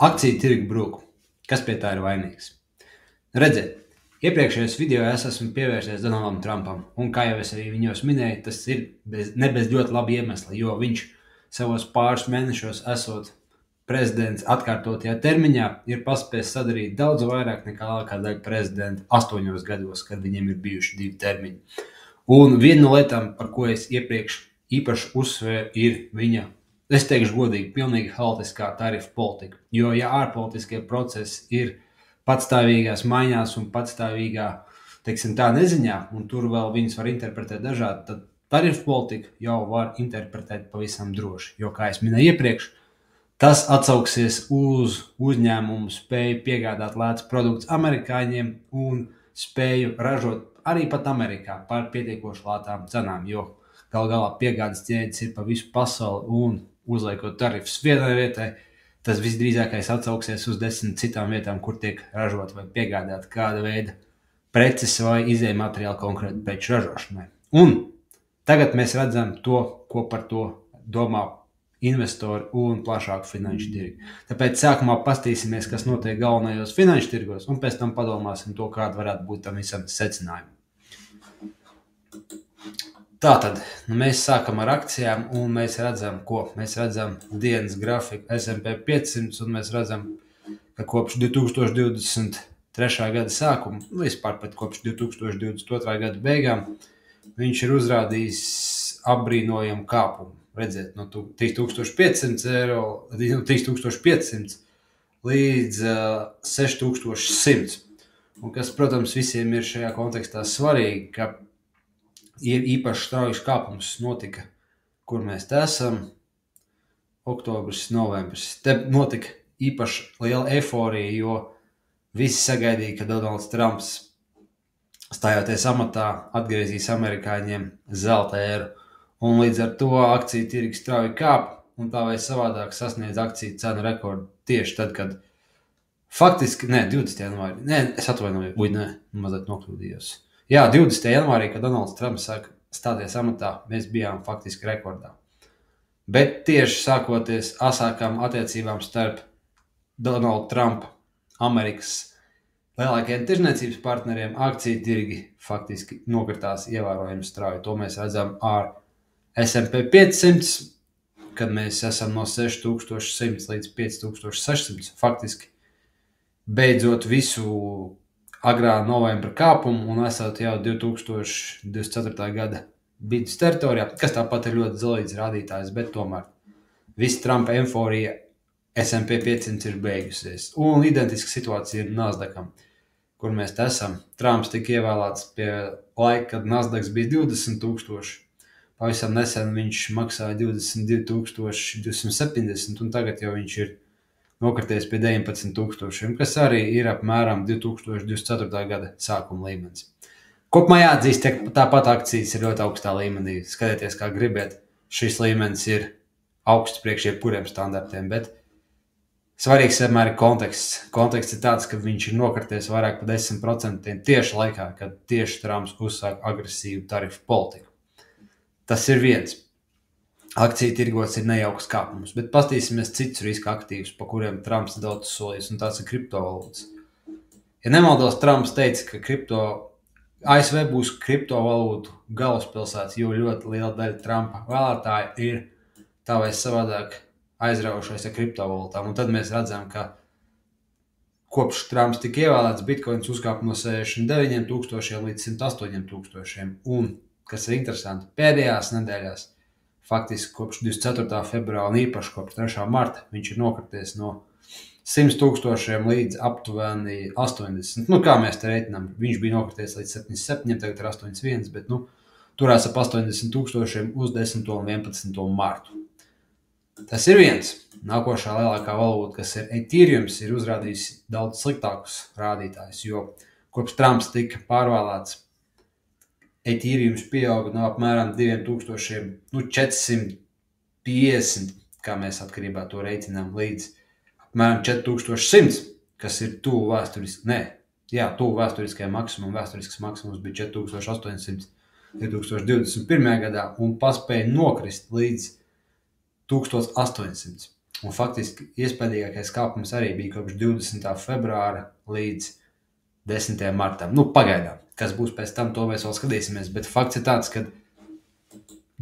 Akciju tirgu brūku. Kas pie tā ir vainīgs? Redziet, iepriekšējos video es esmu pievērsies Donaldam Trumpam, un kā jau es arī viņos minēju, tas ir ne bez ļoti laba iemesla, jo viņš savos pāris mēnešos esot prezidents atkārtotajā termiņā ir paspējis sadarīt daudz vairāk nekā lielākā daļa prezidenta 8 gados, kad viņiem ir bijuši 2 termiņi. Un viena no lietām, par ko es iepriekš īpaši uzsvēru, ir viņa, es teikšu godīgi, pilnīgi haotiskā tarifu politika. Jo, ja ārpolitiskie procesi ir patstāvīgās maiņās un patstāvīgā, teiksim tā, neziņā, un tur vēl viņas var interpretēt dažādi, tad tarifu politika jau var interpretēt pavisam droši. Jo, kā es minēju iepriekš, tas atsauksies uz uzņēmumu spēju piegādāt lētus produktus amerikāņiem un spēju ražot arī pat Amerikā par pietiekoši lētām cenām, jo gal galā piegādes ķēdes ir pa visu pasauli un uzliekot tarifus vienai vietai, tas visdrīzākais atsauksies uz 10 citām vietām, kur tiek ražot vai piegādāt kāda veida preces vai izējuma materiāli konkrēti preču ražošanai. Un tagad mēs redzam to, ko par to domā investori un plašāku finanšu tirgu. Tāpēc sākumā pastīsimies, kas notiek galvenajos finanšu tirgos, un pēc tam padomāsim to, kāda varētu būt tam visam secinājumi. Tātad, mēs sākam ar akcijām, un mēs redzam, ko? Mēs redzam dienas grafiku S&P 500, un mēs redzam, ka kopš 2023. gada sākuma, vispār pat kopš 2022. gada beigām, viņš ir uzrādījis apbrīnojamu kāpumu. Redziet, no 3500 eiro, 3500 līdz 6100. Un kas, protams, visiem ir šajā kontekstā svarīgi, ka īpaši strauji kāpums notika, kur mēs te esam, oktobris, novembris. Te notika īpaši liela eforija, jo visi sagaidīja, ka Donalds Trumps stājoties amatā atgriezīs amerikāņiem zelta ēru. Un līdz ar to akciju tirgi strauji kāp, un tā vai savādāk sasniedz akciju cenu rekordu tieši tad, kad faktiski, 20. janvārī, es atvainoju, mazliet nokļūdījos. Jā, 20. janvārī, kad Donalds Trumps sāka stāties amatā, mēs bijām faktiski rekordā. Bet tieši sākoties asākām attiecībām starp Donaldu Trumpu, Amerikas lielākajiem tirzniecības partneriem, akciju tirgi faktiski nokritās ievērojami strauji. To mēs redzam ar S&P 500, kad mēs esam no 6100 līdz 5600, faktiski beidzot visu agrā novembra kāpumu un esot jau 2024. gada vidus teritorijā, kas tāpat ir ļoti zelīts rādītājs, bet tomēr visa Trumpa euforija S&P 500 ir beigusies. Un identiska situācija ir Nasdaqam, kur mēs te esam. Trumps tika ievēlēts pie laika, kad Nasdaqs bija 20,000. Pavisam nesen viņš maksāja 22,270, un tagad jau viņš ir nokrities pie 19,000, kas arī ir apmēram 2024. gada sākuma līmenis. Kopumā jāatzīst, ka tāpat akcijas ir ļoti augstā līmenī. Skatieties, kā gribiet, šis līmenis ir augsts priekš jebkuriem standartiem, bet svarīgs vienmēr ir konteksts. Konteksts ir tāds, ka viņš ir nokrities vairāk par 10% tieši laikā, kad tieši Trumps uzsāk agresīvu tarifu politiku. Tas ir viens. Akciju tirgos ir nejauks kāpums, bet pastīsimies citus riska aktīvus, pa kuriem Trumps daudz solījis, un tās ir kriptovalūtas. Ja nemaldos, Trumps teica, ka ASV būs kriptovalūtu galvaspilsētas, jo ļoti liela daļa Trumpa vēlētāji ir tā vai savādāk aizraujušies ar kriptovalūtām. Un tad mēs redzam, ka kopš Trumps tika ievēlēts, bitkoins uzkāpa no 69,000 līdz 108,000. Un kas ir interesanti, pēdējās nedēļās, faktiski kopš 24. februāra un īpaši kopš 3. marta, viņš ir nokrities no 100,000 līdz aptuveni 80. Kā mēs te reiķinām, viņš bija nokrities līdz 77, tagad ir 81, bet turās ap 80,000 uz 10. un 11. martu. Tas ir viens. Nākošā lielākā valūta, kas ir Ethereum, ir uzrādījusi daudz sliktākus rādītājus, jo kopš Trumps tika pārvēlēts, Ethereum pieauga no apmēram 2450, kā mēs atkarībā to reiķinām, līdz apmēram 4100, kas ir tuvu vēsturiskajam maksimumam. Vēsturisks maksimums bija 4800 2021. gadā un paspēja nokrist līdz 1800. Un faktiski iespējīgākais kāpums arī bija kopš 20. februāra līdz 10. martam. Nu, pagaidām, kas būs pēc tam, to mēs vēl skatīsimies. Bet fakts ir tāds, ka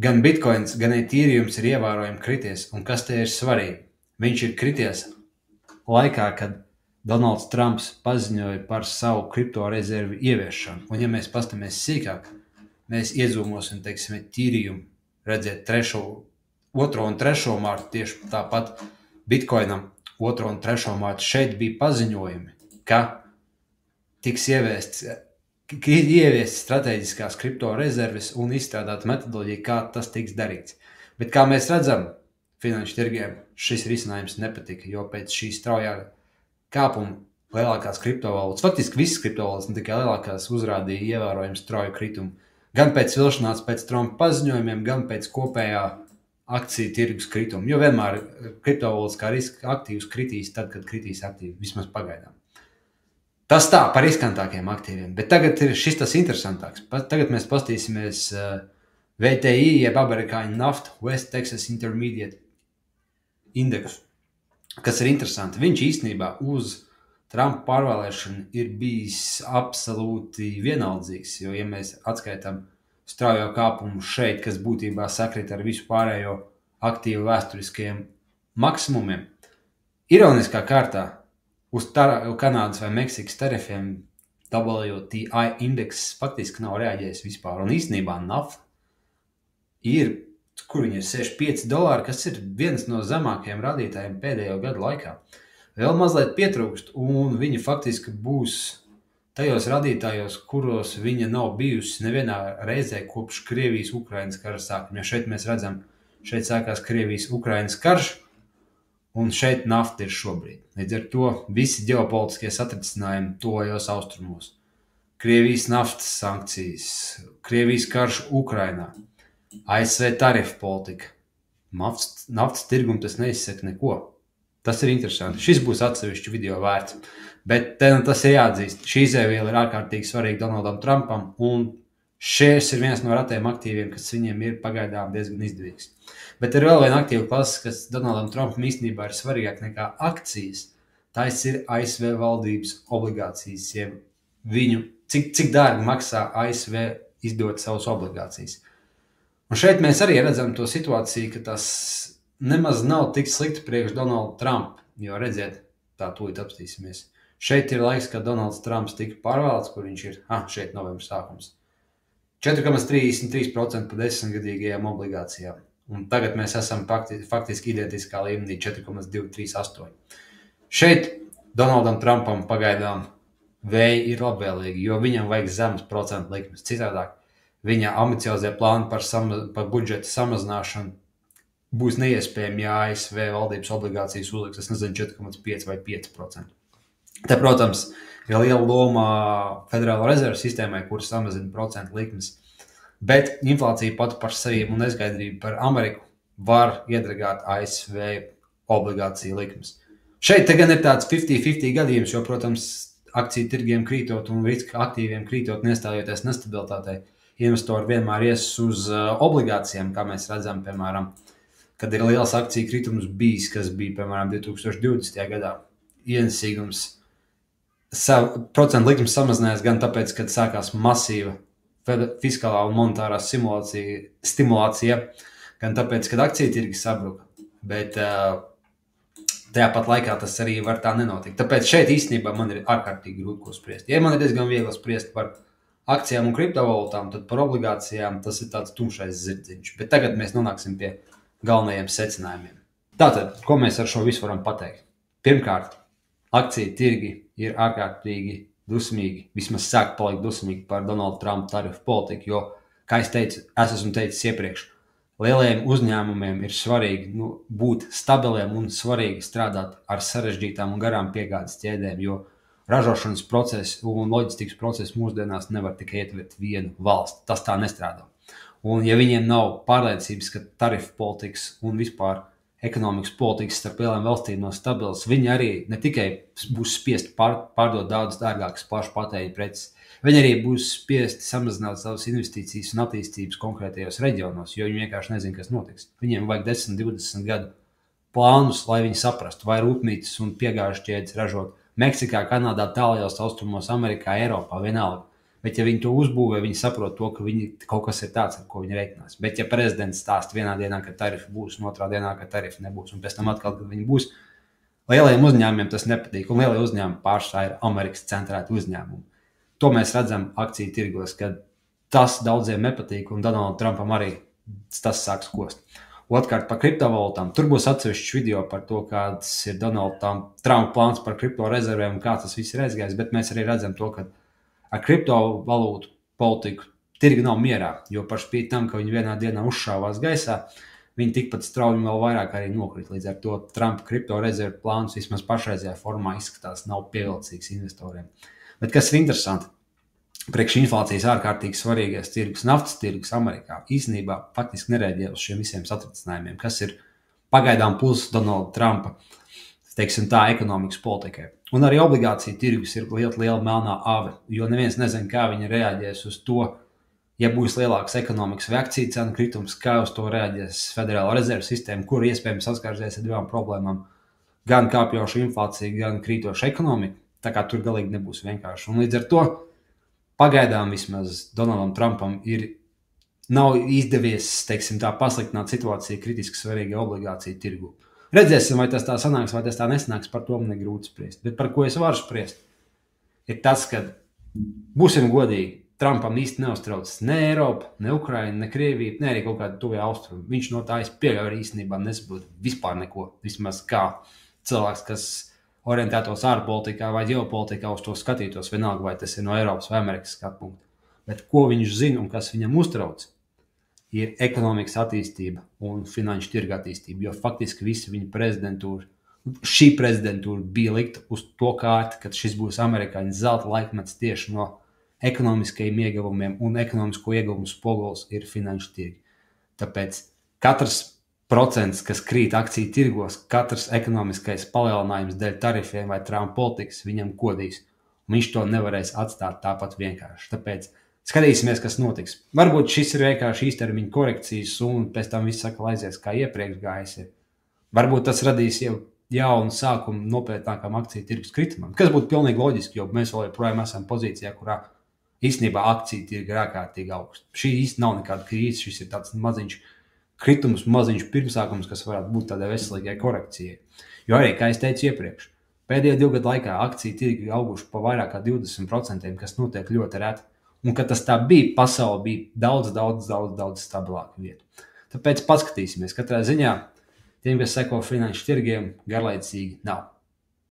gan bitcoins, gan etīrijums ir ievērojami krities. Un kas te ir svarīgi? Viņš ir krities laikā, kad Donalds Trumps paziņoja par savu kriptorezervi ieviešanu. Un ja mēs pastamies sīkāk, mēs iezūmosim, teiksim, etīrijumu, redzēt 2. un 3. martu tieši tāpat bitcoinam 2. un 3. martu. Šeit bija paziņojumi, ka tiks ieviestas strateģiskās kriptorezerves un izstrādāt metodoloģiju, kā tas tiks darīts. Bet kā mēs redzam, finanšu tirgiem šis risinājums nepatika, jo pēc šī straujā kāpuma lielākās kriptovalūtas, faktiski visas kriptovalūtas, ne tikai lielākās, uzrādīja ievērojumu strauju kritumu. Gan pēc vilšanās pēc Trumpa paziņojumiem, gan pēc kopējā akciju tirgus krituma. Jo vienmēr kriptovalūtas kā riska aktīvs kritīs tad, kad kritīs aktīvi, vismaz pagaidām. Tas tā par riskantākiem aktīviem, bet tagad ir šis tas interesantāks. Tagad mēs pastīsimies VTI, jeb amerikāņu nafta, West Texas Intermediate indeksu, kas ir interesanti. Viņš īstenībā uz Trumpa pārvēlēšanu ir bijis absolūti vienaldzīgs, jo, ja mēs atskaitām straujo kāpumu šeit, kas būtībā sakrit ar visu pārējo aktīvu vēsturiskajiem maksimumiem, ironiskā kārtā uz Kanādas vai Meksikas tarifiem WTI indeks faktiski nav reaģējis vispār. Un īstenībā nafta ir, kur viņi ir $65, kas ir viens no zemākajiem rādītājiem pēdējo gadu laikā. Vēl mazliet pietrūkst, un viņa faktiski būs tajos rādītājos, kuros viņa nav bijusi nevienā reizē kopš Krievijas-Ukrainas kara sākuma. Ja šeit mēs redzam, šeit sākās Krievijas-Ukrainas karš, un šeit nafta ir šobrīd. Līdz ar to visi ģeopolitiskie satricinājumi tuvajos austrumos. Krievijas naftas sankcijas, Krievijas karš Ukrainā, ASV tarifu politika. Naftas tirgumu tas neizsaka neko. Tas ir interesanti. Šis būs atsevišķu video vērts. Bet tas ir jāatzīst. Šī izēviela ir ārkārtīgi svarīga Donaldam Trumpam, un šis ir viens no ratiem aktīviem, kas viņiem ir pagaidām diezgan izdevīgs. Bet ir vēl viena aktīva klase, kas Donaldam Trumpam īstenībā ir svarīgāk nekā akcijas. Tās ir ASV valdības obligācijas, jeb viņu, cik dārgi maksā ASV izdot savas obligācijas. Un šeit mēs arī redzam to situāciju, ka tas nemaz nav tik slikti priekš Donalda Trumpa, jo redziet, tā tūlīt apstīsimies. Šeit ir laiks, kad Donalds Trumps tika pārvēlēts, kur viņš ir, šeit novembra sākums. 4,33% par 10-gadīgajām obligācijām. Un tagad mēs esam faktiski identiskā līmenī 4,238. Šeit Donaldam Trumpam pagaidām vēji ir labvēlīgi, jo viņam vajag zemes procentu likmes. Citādāk, viņa ambiciozie plāni par budžeta samazināšanu būs neiespējami, ja ASV valdības obligācijas uzliks, es nezinu, 4,5 vai 5%. Te, protams, ir liela loma Federālo rezervu sistēmai, kur samazina procentu likmes. Bet inflācija pat par sevi un neskaidrība par Ameriku var iedragāt ASV obligāciju likmes. Šeit te gan ir tāds 50-50 gadījums, jo, protams, akciju tirgiem krītot un riska aktīviem krītot, nestājoties nestabilitātei, investori vienmēr ies uz obligācijām, kā mēs redzam, piemēram, kad ir liels akciju kritums bijis, kas bija, piemēram, 2020. gadā. Ienesīgums procentu likums samazinājās gan tāpēc, kad sākās masīva fiskālā un monetārā stimulācija, gan tāpēc, kad akciju tirgi sabruka. Bet tajā pat laikā tas arī var tā nenotikt. Tāpēc šeit īstenībā man ir ārkārtīgi grūti ko spriest. Ja man ir diezgan viegli spriest par akcijām un kriptovalūtām, tad par obligācijām tas ir tāds tumšais zirdziņš. Bet tagad mēs nonāksim pie galvenajiem secinājumiem. Tātad, ko mēs ar šo visu varam pateikt? Pirmkārt, akciju tirgi ir ārkārtīgi dusmīgi, vismaz sāk palikt dusmīgi par Donalda Trumpa tarifu politiku, jo, kā es esmu teicis iepriekš, lielajiem uzņēmumiem ir svarīgi būt stabiliem un svarīgi strādāt ar sarežģītām un garām piegādes ķēdēm, jo ražošanas process un loģistikas process mūsdienās nevar tikai ietvert vienu valsti. Tas tā nestrādā. Un ja viņiem nav pārliecības, ka tarifu politikas un vispār ekonomikas politikas starp lielām valstīm nav stabilas, viņi arī ne tikai būs spiesti pārdot daudz dārgākas plašu patēriņa preces, viņi arī būs spiesti samazināt savas investīcijas un attīstības konkrētajos reģionos, jo viņi vienkārši nezina, kas notiks. Viņiem vajag 10, 20 gadu plānus, lai viņi saprastu, vai rūpnīcas un piegāžu ķēdes ražot Meksikā, Kanādā, tālajos austrumos, Amerikā, Eiropā, vienalga. Bet, ja viņi to uzbūvē, viņi saprot to, ka kaut kas ir tāds, ar ko viņi reiķinās. Bet, ja prezidents stāsta vienā dienā, ka tarifi būs, un otrā dienā, ka tarifi nebūs, un pēc tam atkal, kad viņi būs, lielajiem uzņēmumiem tas nepatīk, un lielie uzņēmumi pārsvarā ir Amerikas centrēti uzņēmumi. To mēs redzam akciju tirgos, kad tas daudziem nepatīk, un Donaldam Trumpam arī tas sāks kost. Otkārt, par kriptovalūtām. Tur būs atsevišķs video par to, kāds ir Donalda Trumpa plāns par kriptorezervēm un kā tas viss ir aizgājis, bet mēs arī redzam to, ka ar kriptovalūtu politiku tirgi nav mierā, jo par spīti tam, ka viņi vienā dienā uzšāvās gaisā, viņi tikpat strauji vēl vairāk arī nokrīt. Līdz ar to Trumpa kriptorezervu plāns vismaz pašreizajā formā izskatās nav pievilcīgs investoriem. Bet kas ir interesanti? Priekš inflācijas ārkārtīgi svarīgais tirgus, naftas tirgus Amerikā īstenībā faktiski nereaģē uz šiem visiem satricinājumiem, kas ir pagaidām pluss Donalda Trumpa, teiksim tā, ekonomikas politikai. Un arī obligāciju tirgus ir liela melnā ave, jo neviens nezin, kā viņi reaģēs uz to, ja būs lielāks ekonomikas vai akciju cenu kritums, kā uz to reaģēs Federāla rezerves sistēma, kur iespējams saskārsies ar divām problēmām, gan kāpjoša inflācija, gan krītoša ekonomika, tā kā tur galīgi nebūs vienkārši. Un līdz ar to pagaidām vismaz Donaldam Trumpam nav izdevies, teiksim tā, pasliktināt situāciju kritiski svarīga obligācija tirgu. Redzēsim, vai tas tā sanāks, vai tas tā nesanāks, par to man ir grūti spriest. Bet par ko es varu spriest, ir tas, ka būsim godīgi, Trumpam īsti neuztrauc ne Eiropa, ne Ukraina, ne Krievija, ne arī kaut kāda tuvie austrumi. Viņš no tā pieļauj īstenībā nesaprot vispār neko, vismaz kā cilvēks, kas orientētos ārpolitikā vai ģeopolitikā uz to skatītos, vienalga, vai tas ir no Eiropas vai Amerikas skatu punkta. Bet ko viņš zina un kas viņam uztrauc, ir ekonomikas attīstība un finanšu tirgu attīstība, jo faktiski visa viņa prezidentūra, šī prezidentūra bija likta uz to kārti, ka šis būs amerikāņu zelta laikmets tieši no ekonomiskajiem ieguvumiem, un ekonomisko ieguvumu spogulis ir finanšu tirgi. Tāpēc katrs procents, kas krīt akciju tirgos, katrs ekonomiskais palielinājums dēļ tarifiem vai Trumpa politikas viņam kodīs. Un viņš to nevarēs atstāt tāpat vienkārši. Tāpēc skatīsimies, kas notiks. Varbūt šis ir vienkārši īstermiņa korekcijas un pēc tam viss atkal aizies kā iepriekš gājis. Varbūt tas radīs jau jaunu sākumu nopietnākām akciju tirgus kritumam, kas būtu pilnīgi loģiski, jo mēs vēl joprojām esam pozīcijā, kurā īstenībā akciju tirgi ir ārkārtīgi augsti. Šī īsti nav nekāda krīze, šis ir tāds maziņš kritums, maziņš pirmsākums, kas varētu būt tādai veselīgai korekcijai. Jo arī, kā es teicu iepriekš, pēdējo 2 gadu laikā akciju tirgi auguši pa vairāk kā 20%, kas notiek ļoti reti. Un, kad tas tā bija, pasaule bija daudz stabilāka vieta. Tāpēc paskatīsimies. Katrā ziņā tiem, kas seko finanšu tirgiem, garlaicīgi nav.